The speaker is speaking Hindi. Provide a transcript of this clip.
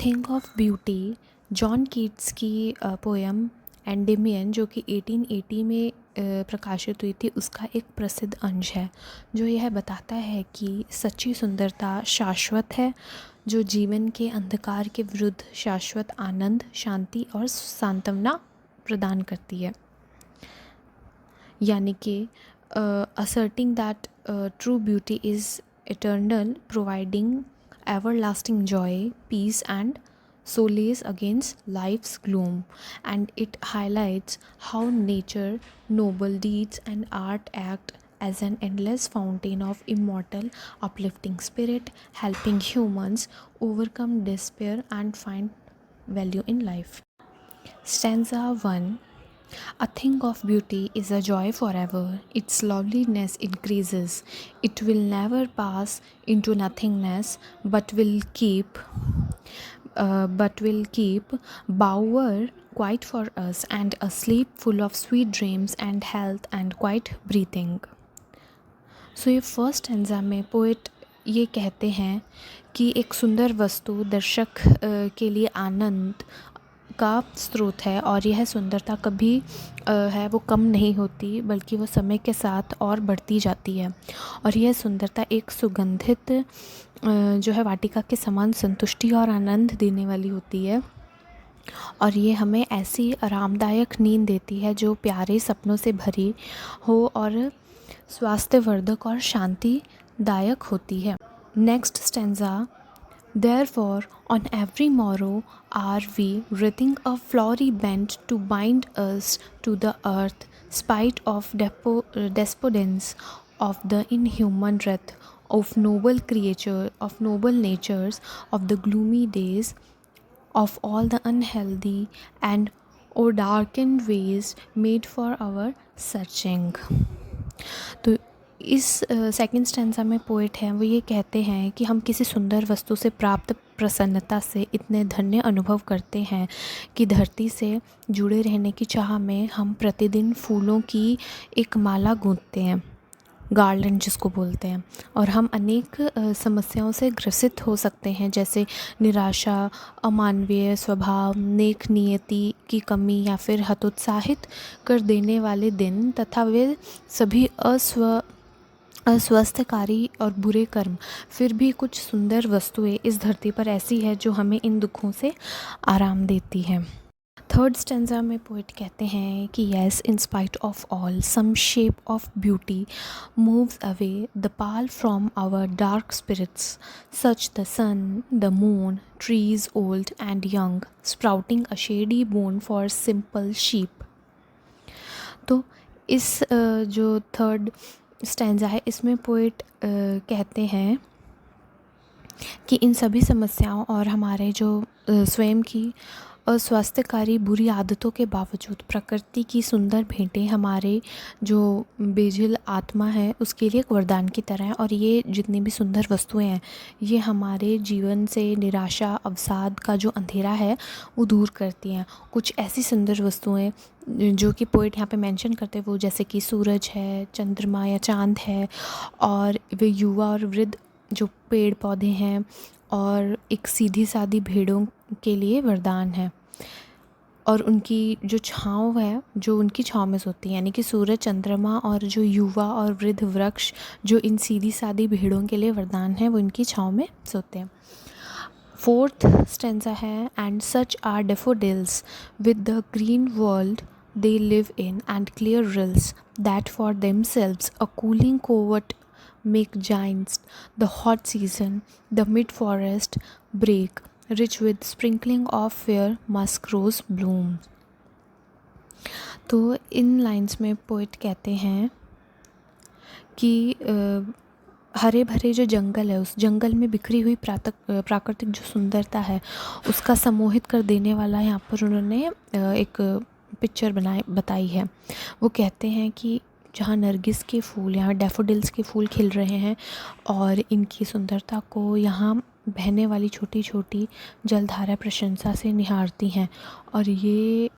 Thing of beauty John Keats की पोएम एंडेमियन जो कि 1880 में प्रकाशित हुई थी, उसका एक प्रसिद्ध अंश है जो यह बताता है कि सच्ची सुंदरता शाश्वत है, जो जीवन के अंधकार के विरुद्ध शाश्वत आनंद, शांति और सांत्वना प्रदान करती है। यानी कि asserting that true beauty is eternal, providing everlasting joy, peace and solace against life's gloom, and it highlights how nature, noble deeds and art act as an endless fountain of immortal uplifting spirit, helping humans overcome despair and find value in life. Stanza 1. A thing of beauty is a joy forever. Its loveliness increases. It will never pass into nothingness, but will keep bower quiet for us, and a sleep full of sweet dreams and health and quiet breathing. सो ये फर्स्ट स्टैंजा में पोएट ये कहते हैं कि एक सुंदर वस्तु दर्शक के लिए आनंद का स्रोत है, और यह सुंदरता कभी है वो कम नहीं होती, बल्कि वो समय के साथ और बढ़ती जाती है। और यह सुंदरता एक सुगंधित जो है वाटिका के समान संतुष्टि और आनंद देने वाली होती है, और ये हमें ऐसी आरामदायक नींद देती है जो प्यारे सपनों से भरी हो और स्वास्थ्यवर्धक और शांतिदायक होती है। Next stanza. Therefore, on every morrow are we wreathing a flowery bent to bind us to the earth, spite of despondence, of the inhuman wrath of noble natures, of the gloomy days, of all the unhealthy and or darkened ways made for our searching. तो इस सेकंड स्टैंजा में पोएट हैं वो ये कहते हैं कि हम किसी सुंदर वस्तु से प्राप्त प्रसन्नता से इतने धन्य अनुभव करते हैं कि धरती से जुड़े रहने की चाह में हम प्रतिदिन फूलों की एक माला गूंथते हैं, गार्लैंड जिसको बोलते हैं, और हम अनेक समस्याओं से ग्रसित हो सकते हैं, जैसे निराशा, अमानवीय स्वभाव, नेक नियति की कमी या फिर हतोत्साहित कर देने वाले दिन, तथा वे सभी अस्वस्थकारी और बुरे कर्म। फिर भी कुछ सुंदर वस्तुएं इस धरती पर ऐसी है जो हमें इन दुखों से आराम देती हैं। थर्ड स्टैंजा में पोएट कहते हैं कि yes, in spite of all some shape of beauty moves away the pall from our dark spirits, such the sun, the moon, trees old and young, sprouting a shady boon for simple sheep. तो इस जो थर्ड स्टैंजा है इसमें पोएट कहते हैं कि इन सभी समस्याओं और हमारे जो स्वयं की अस्वास्थ्यकारी बुरी आदतों के बावजूद प्रकृति की सुंदर भेंटें हमारे जो बेझिल आत्मा है उसके लिए एक वरदान की तरह है, और ये जितनी भी सुंदर वस्तुएं हैं ये हमारे जीवन से निराशा, अवसाद का जो अंधेरा है वो दूर करती हैं। कुछ ऐसी सुंदर वस्तुएं जो कि पोएट यहाँ पे मेंशन करते हैं वो जैसे कि सूरज है, चंद्रमा या चांद है, और वे युवा और वृद्ध जो पेड़ पौधे हैं, और एक सीधी सादी भेड़ों के लिए वरदान है, और उनकी जो छाँव है जो उनकी छाँव में सोती है, यानी कि सूरज, चंद्रमा और जो युवा और वृद्ध वृक्ष जो इन सीधी सादी भेड़ों के लिए वरदान है वो इनकी छाँव में सोते हैं। फोर्थ स्टैंजा है. And such are daffodils with the green world they live in, and clear rills that for themselves a cooling covert make giants. The hot season, the mid-forest break, rich with sprinkling of fair musk rose bloom. तो इन लाइन्स में पोइट कहते हैं कि हरे भरे जो जंगल है उस जंगल में बिखरी हुई प्राकृतिक जो सुंदरता है उसका सम्मोहित कर देने वाला यहाँ पर उन्होंने एक पिक्चर बताई है। वो कहते हैं कि जहाँ नरगिस के फूल, यहाँ डैफोडिल्स के फूल खिल रहे हैं और इनकी सुंदरता को यहाँ बहने वाली छोटी छोटी जलधारा प्रशंसा से निहारती हैं, और ये